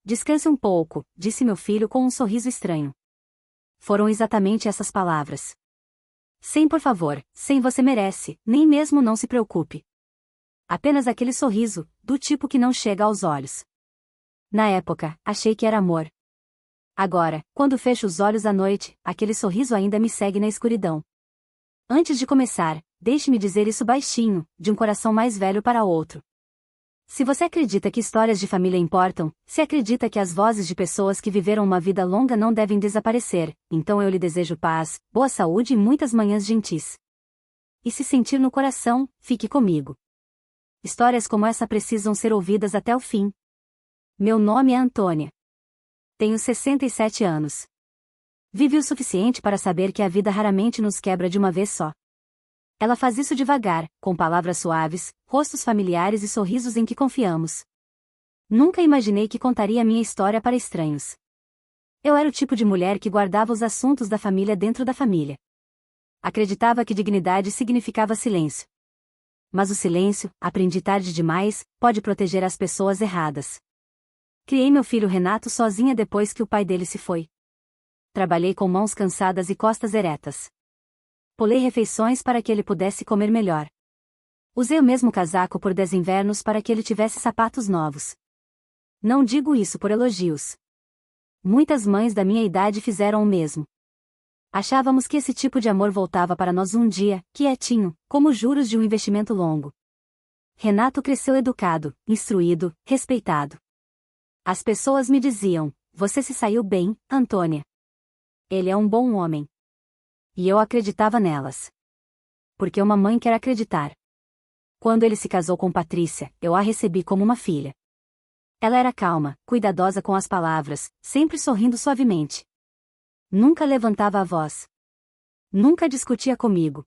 Descanse um pouco, disse meu filho com um sorriso estranho. Foram exatamente essas palavras. Sem, por favor, sem, você merece, nem mesmo, não se preocupe. Apenas aquele sorriso, do tipo que não chega aos olhos. Na época, achei que era amor. Agora, quando fecho os olhos à noite, aquele sorriso ainda me segue na escuridão. Antes de começar, deixe-me dizer isso baixinho, de um coração mais velho para outro. Se você acredita que histórias de família importam, se acredita que as vozes de pessoas que viveram uma vida longa não devem desaparecer, então eu lhe desejo paz, boa saúde e muitas manhãs gentis. E se sentir no coração, fique comigo. Histórias como essa precisam ser ouvidas até o fim. Meu nome é Antônia. Tenho 67 anos. Vivi o suficiente para saber que a vida raramente nos quebra de uma vez só. Ela faz isso devagar, com palavras suaves, rostos familiares e sorrisos em que confiamos. Nunca imaginei que contaria minha história para estranhos. Eu era o tipo de mulher que guardava os assuntos da família dentro da família. Acreditava que dignidade significava silêncio. Mas o silêncio, aprendi tarde demais, pode proteger as pessoas erradas. Criei meu filho Renato sozinha depois que o pai dele se foi. Trabalhei com mãos cansadas e costas eretas. Pulei refeições para que ele pudesse comer melhor. Usei o mesmo casaco por 10 invernos para que ele tivesse sapatos novos. Não digo isso por elogios. Muitas mães da minha idade fizeram o mesmo. Achávamos que esse tipo de amor voltava para nós um dia, quietinho, como juros de um investimento longo. Renato cresceu educado, instruído, respeitado. As pessoas me diziam: você se saiu bem, Antônia. Ele é um bom homem. E eu acreditava nelas. Porque uma mãe quer acreditar. Quando ele se casou com Patrícia, eu a recebi como uma filha. Ela era calma, cuidadosa com as palavras, sempre sorrindo suavemente. Nunca levantava a voz. Nunca discutia comigo.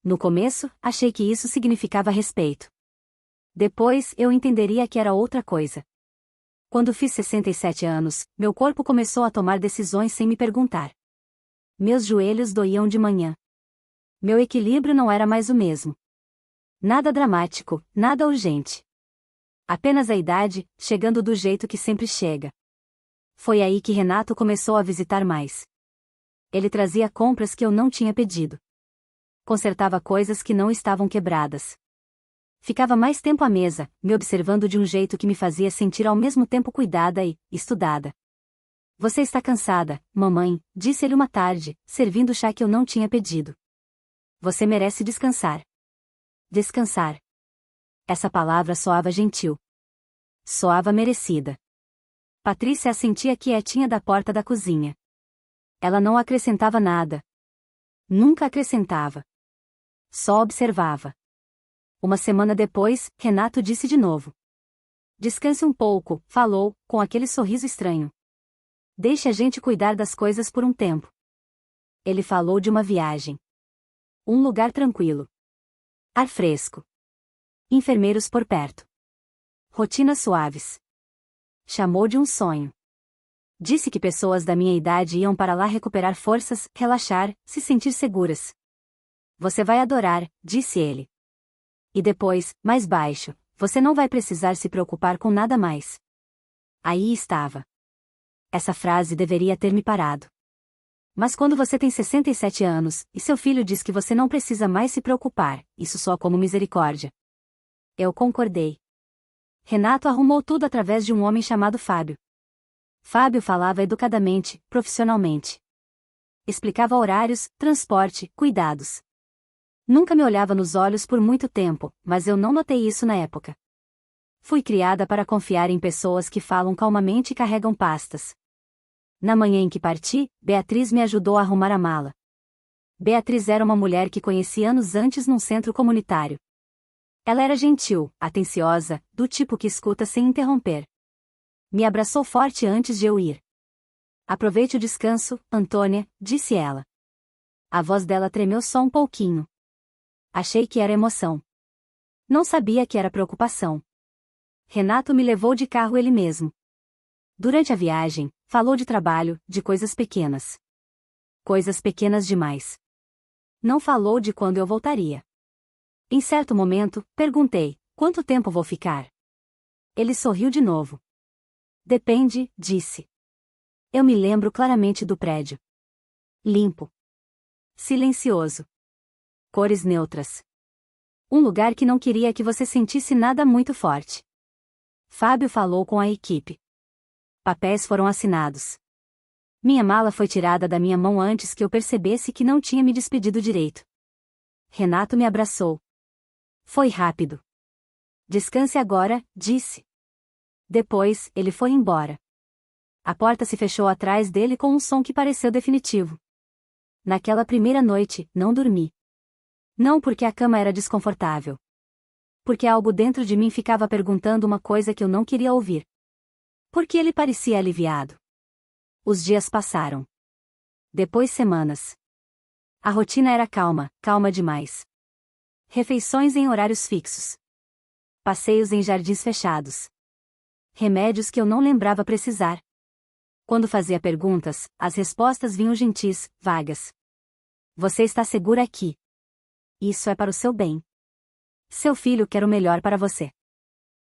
No começo, achei que isso significava respeito. Depois, eu entenderia que era outra coisa. Quando fiz 67 anos, meu corpo começou a tomar decisões sem me perguntar. Meus joelhos doíam de manhã. Meu equilíbrio não era mais o mesmo. Nada dramático, nada urgente. Apenas a idade, chegando do jeito que sempre chega. Foi aí que Renato começou a visitar mais. Ele trazia compras que eu não tinha pedido. Consertava coisas que não estavam quebradas. Ficava mais tempo à mesa, me observando de um jeito que me fazia sentir ao mesmo tempo cuidada e estudada. Você está cansada, mamãe, disse ele uma tarde, servindo o chá que eu não tinha pedido. Você merece descansar. Descansar. Essa palavra soava gentil. Soava merecida. Patrícia assentia quietinha da porta da cozinha. Ela não acrescentava nada. Nunca acrescentava. Só observava. Uma semana depois, Renato disse de novo. Descanse um pouco, falou, com aquele sorriso estranho. Deixe a gente cuidar das coisas por um tempo. Ele falou de uma viagem. Um lugar tranquilo. Ar fresco. Enfermeiros por perto. Rotinas suaves. Chamou de um sonho. Disse que pessoas da minha idade iam para lá recuperar forças, relaxar, se sentir seguras. Você vai adorar, disse ele. E depois, mais baixo, você não vai precisar se preocupar com nada mais. Aí estava. Essa frase deveria ter me parado. Mas quando você tem 67 anos, e seu filho diz que você não precisa mais se preocupar, isso soa como misericórdia. Eu concordei. Renato arrumou tudo através de um homem chamado Fábio. Fábio falava educadamente, profissionalmente. Explicava horários, transporte, cuidados. Nunca me olhava nos olhos por muito tempo, mas eu não notei isso na época. Fui criada para confiar em pessoas que falam calmamente e carregam pastas. Na manhã em que parti, Beatriz me ajudou a arrumar a mala. Beatriz era uma mulher que conheci anos antes num centro comunitário. Ela era gentil, atenciosa, do tipo que escuta sem interromper. Me abraçou forte antes de eu ir. Aproveite o descanso, Antônia, disse ela. A voz dela tremeu só um pouquinho. Achei que era emoção. Não sabia que era preocupação. Renato me levou de carro ele mesmo. Durante a viagem, falou de trabalho, de coisas pequenas. Coisas pequenas demais. Não falou de quando eu voltaria. Em certo momento, perguntei, quanto tempo vou ficar? Ele sorriu de novo. Depende, disse. Eu me lembro claramente do prédio. Limpo. Silencioso. Cores neutras. Um lugar que não queria que você sentisse nada muito forte. Fábio falou com a equipe. Papéis foram assinados. Minha mala foi tirada da minha mão antes que eu percebesse que não tinha me despedido direito. Renato me abraçou. Foi rápido. Descanse agora, disse. Depois, ele foi embora. A porta se fechou atrás dele com um som que pareceu definitivo. Naquela primeira noite, não dormi. Não porque a cama era desconfortável. Porque algo dentro de mim ficava perguntando uma coisa que eu não queria ouvir. Porque ele parecia aliviado. Os dias passaram. Depois semanas. A rotina era calma, calma demais. Refeições em horários fixos. Passeios em jardins fechados. Remédios que eu não lembrava precisar. Quando fazia perguntas, as respostas vinham gentis, vagas. Você está segura aqui. Isso é para o seu bem. Seu filho quer o melhor para você.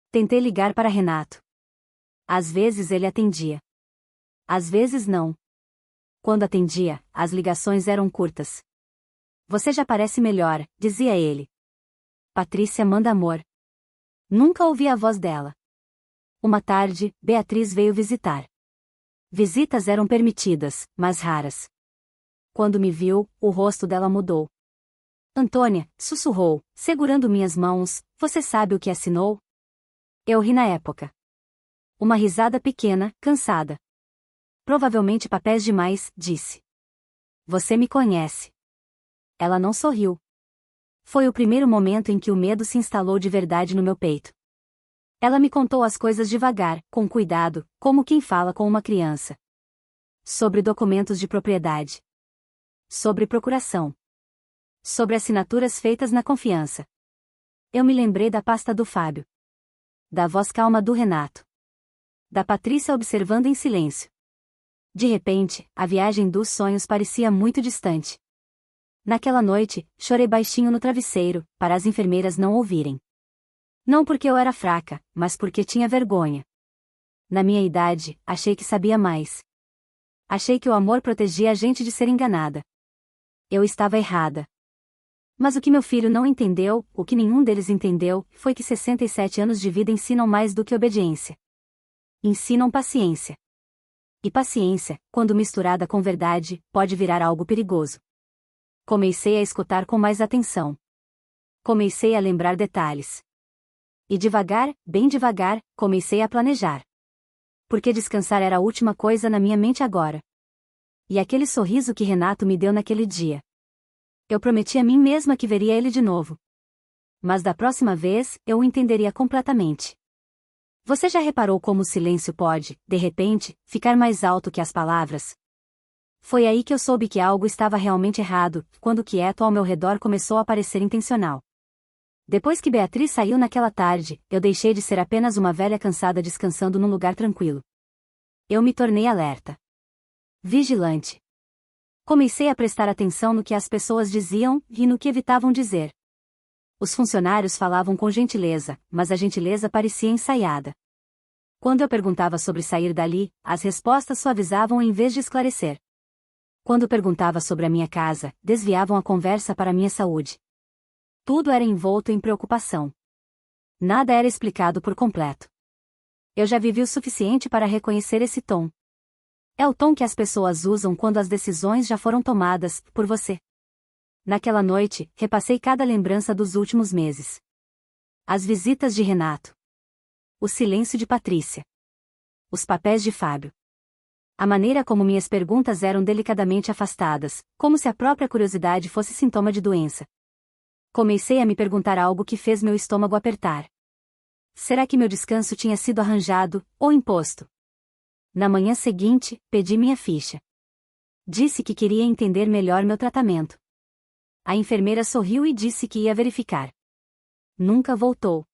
Tentei ligar para Renato. Às vezes ele atendia. Às vezes não. Quando atendia, as ligações eram curtas. Você já parece melhor, dizia ele. Patrícia manda amor. Nunca ouvi a voz dela. Uma tarde, Beatriz veio visitar. Visitas eram permitidas, mas raras. Quando me viu, o rosto dela mudou. Antônia, sussurrou, segurando minhas mãos, você sabe o que assinou? Eu ri na época. Uma risada pequena, cansada. Provavelmente papéis demais, disse. Você me conhece. Ela não sorriu. Foi o primeiro momento em que o medo se instalou de verdade no meu peito. Ela me contou as coisas devagar, com cuidado, como quem fala com uma criança. Sobre documentos de propriedade. Sobre procuração. Sobre assinaturas feitas na confiança. Eu me lembrei da pasta do Fábio. Da voz calma do Renato. Da Patrícia observando em silêncio. De repente, a viagem dos sonhos parecia muito distante. Naquela noite, chorei baixinho no travesseiro, para as enfermeiras não ouvirem. Não porque eu era fraca, mas porque tinha vergonha. Na minha idade, achei que sabia mais. Achei que o amor protegia a gente de ser enganada. Eu estava errada. Mas o que meu filho não entendeu, o que nenhum deles entendeu, foi que 67 anos de vida ensinam mais do que obediência. Ensinam paciência. E paciência, quando misturada com verdade, pode virar algo perigoso. Comecei a escutar com mais atenção. Comecei a lembrar detalhes. E devagar, bem devagar, comecei a planejar. Porque descansar era a última coisa na minha mente agora. E aquele sorriso que Renato me deu naquele dia. Eu prometi a mim mesma que veria ele de novo. Mas da próxima vez, eu o entenderia completamente. Você já reparou como o silêncio pode, de repente, ficar mais alto que as palavras? Foi aí que eu soube que algo estava realmente errado, quando o quieto ao meu redor começou a parecer intencional. Depois que Beatriz saiu naquela tarde, eu deixei de ser apenas uma velha cansada descansando num lugar tranquilo. Eu me tornei alerta. Vigilante. Comecei a prestar atenção no que as pessoas diziam e no que evitavam dizer. Os funcionários falavam com gentileza, mas a gentileza parecia ensaiada. Quando eu perguntava sobre sair dali, as respostas suavizavam em vez de esclarecer. Quando perguntava sobre a minha casa, desviavam a conversa para a minha saúde. Tudo era envolto em preocupação. Nada era explicado por completo. Eu já vivi o suficiente para reconhecer esse tom. É o tom que as pessoas usam quando as decisões já foram tomadas, por você. Naquela noite, repassei cada lembrança dos últimos meses. As visitas de Renato. O silêncio de Patrícia. Os papéis de Fábio. A maneira como minhas perguntas eram delicadamente afastadas, como se a própria curiosidade fosse sintoma de doença. Comecei a me perguntar algo que fez meu estômago apertar. Será que meu descanso tinha sido arranjado, ou imposto? Na manhã seguinte, pedi minha ficha. Disse que queria entender melhor meu tratamento. A enfermeira sorriu e disse que ia verificar. Nunca voltou.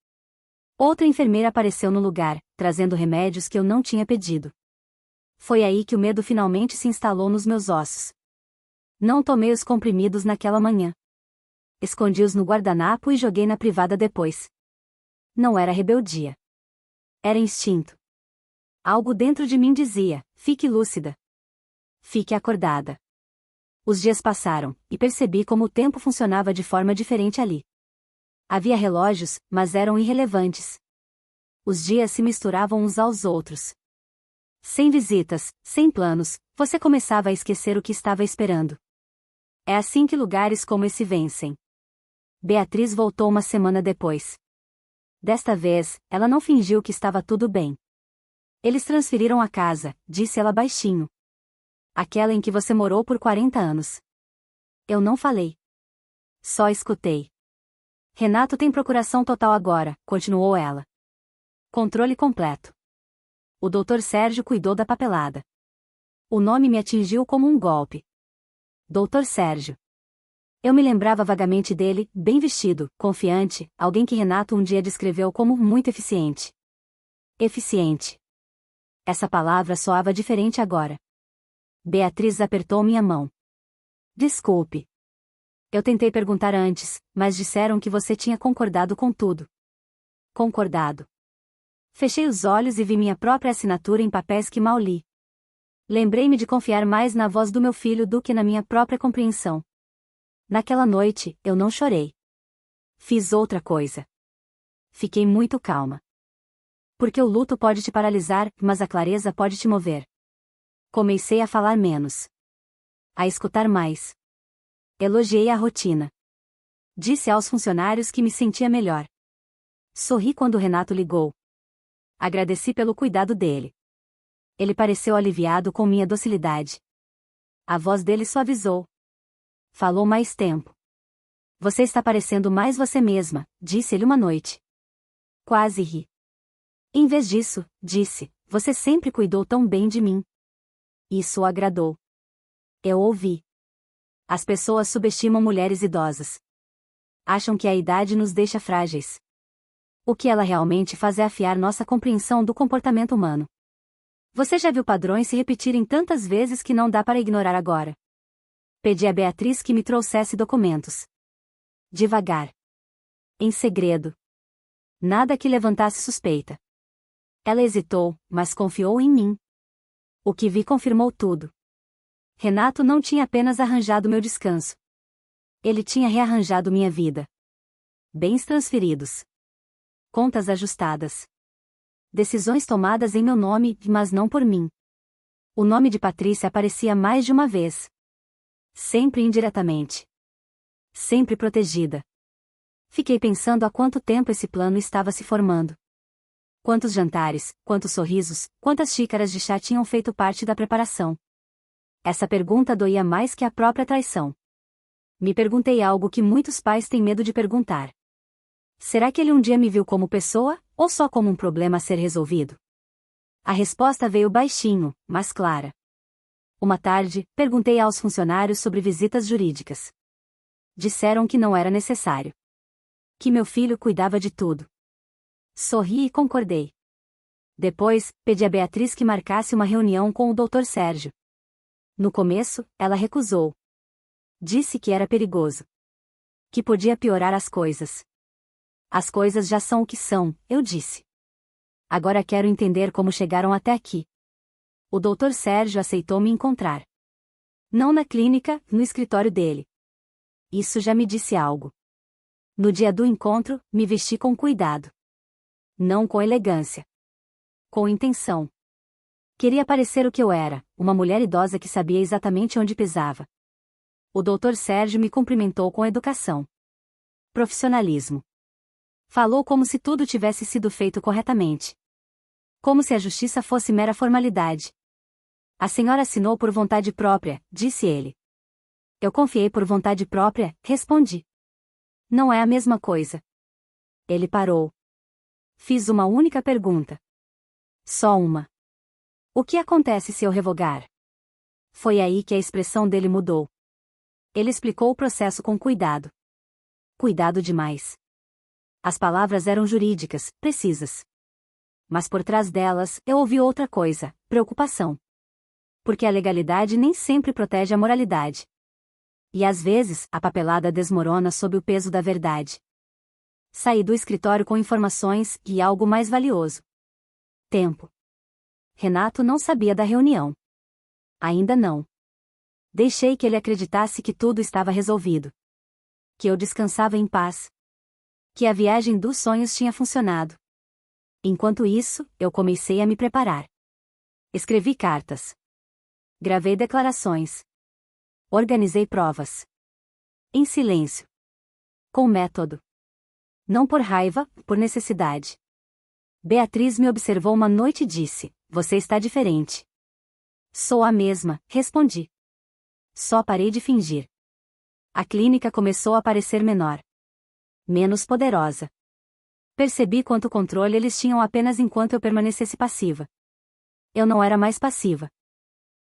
Outra enfermeira apareceu no lugar, trazendo remédios que eu não tinha pedido. Foi aí que o medo finalmente se instalou nos meus ossos. Não tomei os comprimidos naquela manhã. Escondi-os no guardanapo e joguei na privada depois. Não era rebeldia. Era instinto. Algo dentro de mim dizia: fique lúcida. Fique acordada. Os dias passaram, e percebi como o tempo funcionava de forma diferente ali. Havia relógios, mas eram irrelevantes. Os dias se misturavam uns aos outros. Sem visitas, sem planos, você começava a esquecer o que estava esperando. É assim que lugares como esse vencem. Beatriz voltou uma semana depois. Desta vez, ela não fingiu que estava tudo bem. Eles transferiram a casa, disse ela baixinho. Aquela em que você morou por 40 anos. Eu não falei. Só escutei. Renato tem procuração total agora, continuou ela. Controle completo. O Dr. Sérgio cuidou da papelada. O nome me atingiu como um golpe. Dr. Sérgio. Eu me lembrava vagamente dele, bem vestido, confiante, alguém que Renato um dia descreveu como muito eficiente. Eficiente. Essa palavra soava diferente agora. Beatriz apertou minha mão. Desculpe. Eu tentei perguntar antes, mas disseram que você tinha concordado com tudo. Concordado. Fechei os olhos e vi minha própria assinatura em papéis que mal li. Lembrei-me de confiar mais na voz do meu filho do que na minha própria compreensão. Naquela noite, eu não chorei. Fiz outra coisa. Fiquei muito calma. Porque o luto pode te paralisar, mas a clareza pode te mover. Comecei a falar menos. A escutar mais. Elogiei a rotina. Disse aos funcionários que me sentia melhor. Sorri quando Renato ligou. Agradeci pelo cuidado dele. Ele pareceu aliviado com minha docilidade. A voz dele suavizou. Falou mais tempo. Você está parecendo mais você mesma, disse ele uma noite. Quase ri. Em vez disso, disse, você sempre cuidou tão bem de mim. Isso o agradou. Eu ouvi. As pessoas subestimam mulheres idosas. Acham que a idade nos deixa frágeis. O que ela realmente faz é afiar nossa compreensão do comportamento humano. Você já viu padrões se repetirem tantas vezes que não dá para ignorar agora. Pedi a Beatriz que me trouxesse documentos. Devagar. Em segredo. Nada que levantasse suspeita. Ela hesitou, mas confiou em mim. O que vi confirmou tudo. Renato não tinha apenas arranjado meu descanso. Ele tinha rearranjado minha vida. Bens transferidos. Contas ajustadas. Decisões tomadas em meu nome, mas não por mim. O nome de Patrícia aparecia mais de uma vez. Sempre indiretamente. Sempre protegida. Fiquei pensando há quanto tempo esse plano estava se formando. Quantos jantares, quantos sorrisos, quantas xícaras de chá tinham feito parte da preparação. Essa pergunta doía mais que a própria traição. Me perguntei algo que muitos pais têm medo de perguntar. Será que ele um dia me viu como pessoa, ou só como um problema a ser resolvido? A resposta veio baixinho, mas clara. Uma tarde, perguntei aos funcionários sobre visitas jurídicas. Disseram que não era necessário. Que meu filho cuidava de tudo. Sorri e concordei. Depois, pedi a Beatriz que marcasse uma reunião com o Dr. Sérgio. No começo, ela recusou. Disse que era perigoso. Que podia piorar as coisas. As coisas já são o que são, eu disse. Agora quero entender como chegaram até aqui. O Dr. Sérgio aceitou me encontrar. Não na clínica, no escritório dele. Isso já me disse algo. No dia do encontro, me vesti com cuidado. Não com elegância. Com intenção. Queria parecer o que eu era, uma mulher idosa que sabia exatamente onde pisava. O Dr. Sérgio me cumprimentou com educação. Profissionalismo. Falou como se tudo tivesse sido feito corretamente. Como se a justiça fosse mera formalidade. A senhora assinou por vontade própria, disse ele. Eu confiei por vontade própria, respondi. Não é a mesma coisa. Ele parou. Fiz uma única pergunta. Só uma. O que acontece se eu revogar? Foi aí que a expressão dele mudou. Ele explicou o processo com cuidado. Cuidado demais. As palavras eram jurídicas, precisas. Mas por trás delas, eu ouvi outra coisa, preocupação. Porque a legalidade nem sempre protege a moralidade. E às vezes, a papelada desmorona sob o peso da verdade. Saí do escritório com informações e algo mais valioso. Tempo. Renato não sabia da reunião. Ainda não. Deixei que ele acreditasse que tudo estava resolvido. Que eu descansava em paz. Que a viagem dos sonhos tinha funcionado. Enquanto isso, eu comecei a me preparar. Escrevi cartas. Gravei declarações. Organizei provas. Em silêncio. Com método. Não por raiva, por necessidade. Beatriz me observou uma noite e disse: "Você está diferente." "Sou a mesma", respondi. Só parei de fingir. A clínica começou a parecer menor. Menos poderosa. Percebi quanto controle eles tinham apenas enquanto eu permanecesse passiva. Eu não era mais passiva.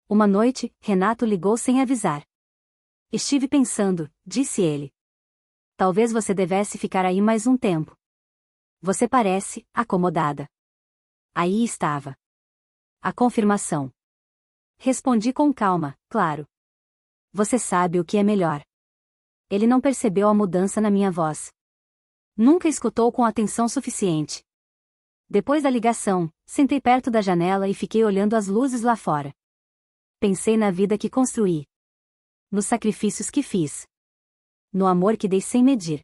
Uma noite, Renato ligou sem avisar. "Estive pensando", disse ele. "Talvez você devesse ficar aí mais um tempo. Você parece acomodada." Aí estava. A confirmação. Respondi com calma: "Claro. Você sabe o que é melhor." Ele não percebeu a mudança na minha voz. Nunca escutou com atenção suficiente. Depois da ligação, sentei perto da janela e fiquei olhando as luzes lá fora. Pensei na vida que construí. Nos sacrifícios que fiz. No amor que dei sem medir.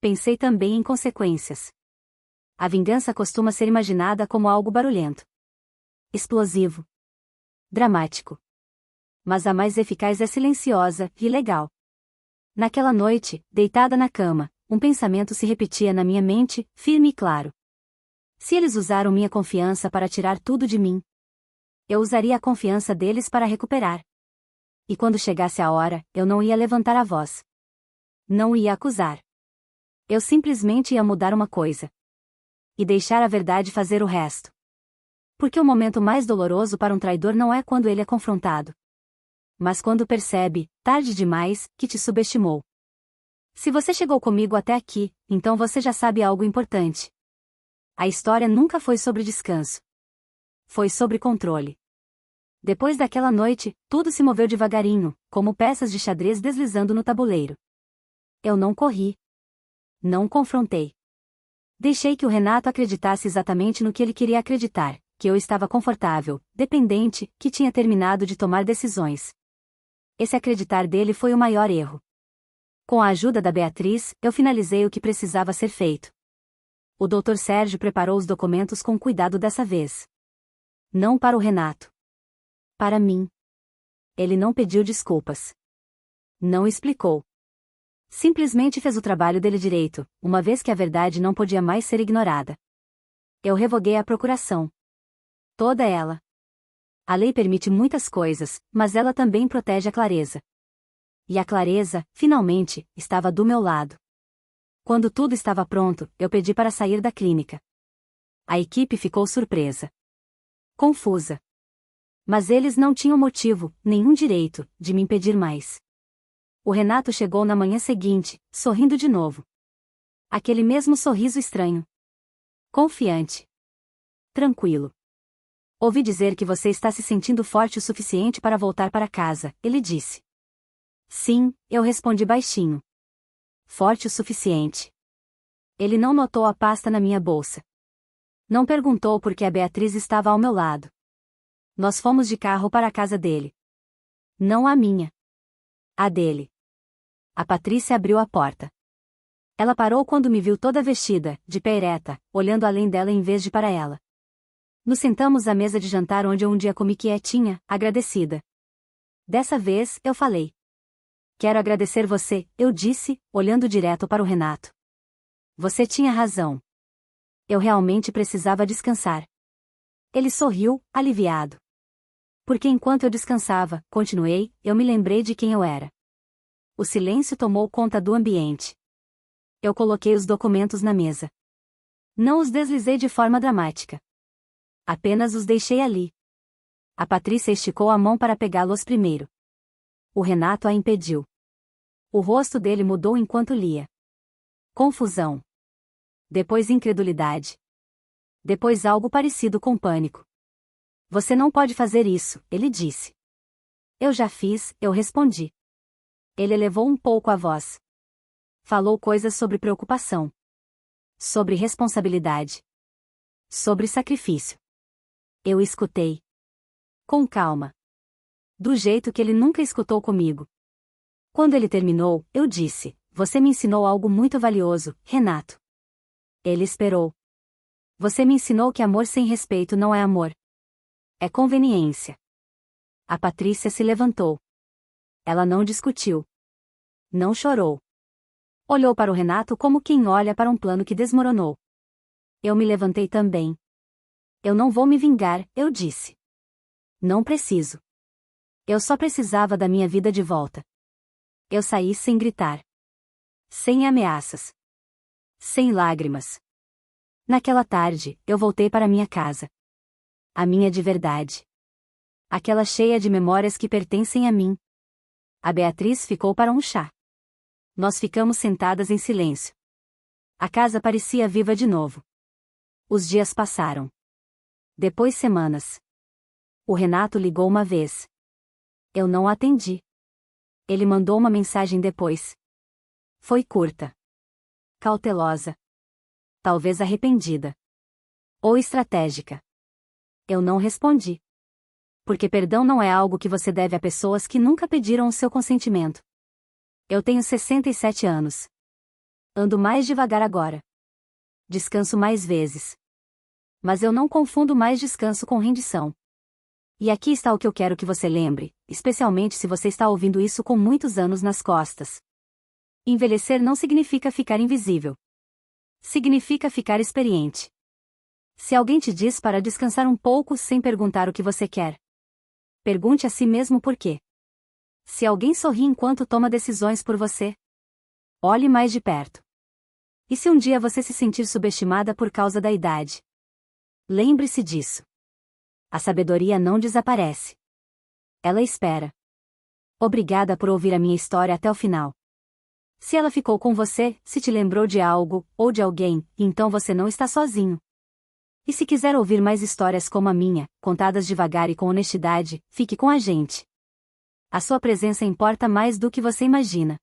Pensei também em consequências. A vingança costuma ser imaginada como algo barulhento. Explosivo. Dramático. Mas a mais eficaz é silenciosa e legal. Naquela noite, deitada na cama, um pensamento se repetia na minha mente, firme e claro. Se eles usaram minha confiança para tirar tudo de mim, eu usaria a confiança deles para recuperar. E quando chegasse a hora, eu não ia levantar a voz. Não ia acusar. Eu simplesmente ia mudar uma coisa. E deixar a verdade fazer o resto. Porque o momento mais doloroso para um traidor não é quando ele é confrontado. Mas quando percebe, tarde demais, que te subestimou. Se você chegou comigo até aqui, então você já sabe algo importante. A história nunca foi sobre descanso. Foi sobre controle. Depois daquela noite, tudo se moveu devagarinho, como peças de xadrez deslizando no tabuleiro. Eu não corri. Não confrontei. Deixei que o Renato acreditasse exatamente no que ele queria acreditar, que eu estava confortável, dependente, que tinha terminado de tomar decisões. Esse acreditar dele foi o maior erro. Com a ajuda da Beatriz, eu finalizei o que precisava ser feito. O Dr. Sérgio preparou os documentos com cuidado dessa vez. Não para o Renato. Para mim. Ele não pediu desculpas. Não explicou. Simplesmente fez o trabalho dele direito, uma vez que a verdade não podia mais ser ignorada. Eu revoguei a procuração. Toda ela. A lei permite muitas coisas, mas ela também protege a clareza. E a clareza, finalmente, estava do meu lado. Quando tudo estava pronto, eu pedi para sair da clínica. A equipe ficou surpresa. Confusa. Mas eles não tinham motivo, nenhum direito, de me impedir mais. O Renato chegou na manhã seguinte, sorrindo de novo. Aquele mesmo sorriso estranho. Confiante. Tranquilo. "Ouvi dizer que você está se sentindo forte o suficiente para voltar para casa", ele disse. "Sim", eu respondi baixinho. "Forte o suficiente." Ele não notou a pasta na minha bolsa. Não perguntou por que a Beatriz estava ao meu lado. Nós fomos de carro para a casa dele. Não a minha. A dele. A Patrícia abriu a porta. Ela parou quando me viu toda vestida, de pé ereta, olhando além dela em vez de para ela. Nos sentamos à mesa de jantar onde eu um dia comi quietinha, agradecida. Dessa vez, eu falei. "Quero agradecer você", eu disse, olhando direto para o Renato. "Você tinha razão. Eu realmente precisava descansar." Ele sorriu, aliviado. Porque enquanto eu descansava, continuei, eu me lembrei de quem eu era. O silêncio tomou conta do ambiente. Eu coloquei os documentos na mesa. Não os deslizei de forma dramática. Apenas os deixei ali. A Patrícia esticou a mão para pegá-los primeiro. O Renato a impediu. O rosto dele mudou enquanto lia. Confusão. Depois incredulidade. Depois algo parecido com pânico. "Você não pode fazer isso", ele disse. "Eu já fiz", eu respondi. Ele elevou um pouco a voz. Falou coisas sobre preocupação. Sobre responsabilidade. Sobre sacrifício. Eu escutei. Com calma. Do jeito que ele nunca escutou comigo. Quando ele terminou, eu disse: Você me ensinou algo muito valioso, Renato. Ele esperou. Você me ensinou que amor sem respeito não é amor. É conveniência. A Patrícia se levantou. Ela não discutiu. Não chorou. Olhou para o Renato como quem olha para um plano que desmoronou. Eu me levantei também. Eu não vou me vingar, eu disse. Não preciso. Eu só precisava da minha vida de volta. Eu saí sem gritar. Sem ameaças. Sem lágrimas. Naquela tarde, eu voltei para minha casa. A minha de verdade. Aquela cheia de memórias que pertencem a mim. A Beatriz ficou para um chá. Nós ficamos sentadas em silêncio. A casa parecia viva de novo. Os dias passaram. Depois semanas. O Renato ligou uma vez. Eu não atendi. Ele mandou uma mensagem depois. Foi curta. Cautelosa. Talvez arrependida. Ou estratégica. Eu não respondi. Porque perdão não é algo que você deve a pessoas que nunca pediram o seu consentimento. Eu tenho 67 anos. Ando mais devagar agora. Descanso mais vezes. Mas eu não confundo mais descanso com rendição. E aqui está o que eu quero que você lembre, especialmente se você está ouvindo isso com muitos anos nas costas. Envelhecer não significa ficar invisível. Significa ficar experiente. Se alguém te diz para descansar um pouco sem perguntar o que você quer, pergunte a si mesmo por quê. Se alguém sorri enquanto toma decisões por você, olhe mais de perto. E se um dia você se sentir subestimada por causa da idade? Lembre-se disso. A sabedoria não desaparece. Ela espera. Obrigada por ouvir a minha história até o final. Se ela ficou com você, se te lembrou de algo, ou de alguém, então você não está sozinho. E se quiser ouvir mais histórias como a minha, contadas devagar e com honestidade, fique com a gente. A sua presença importa mais do que você imagina.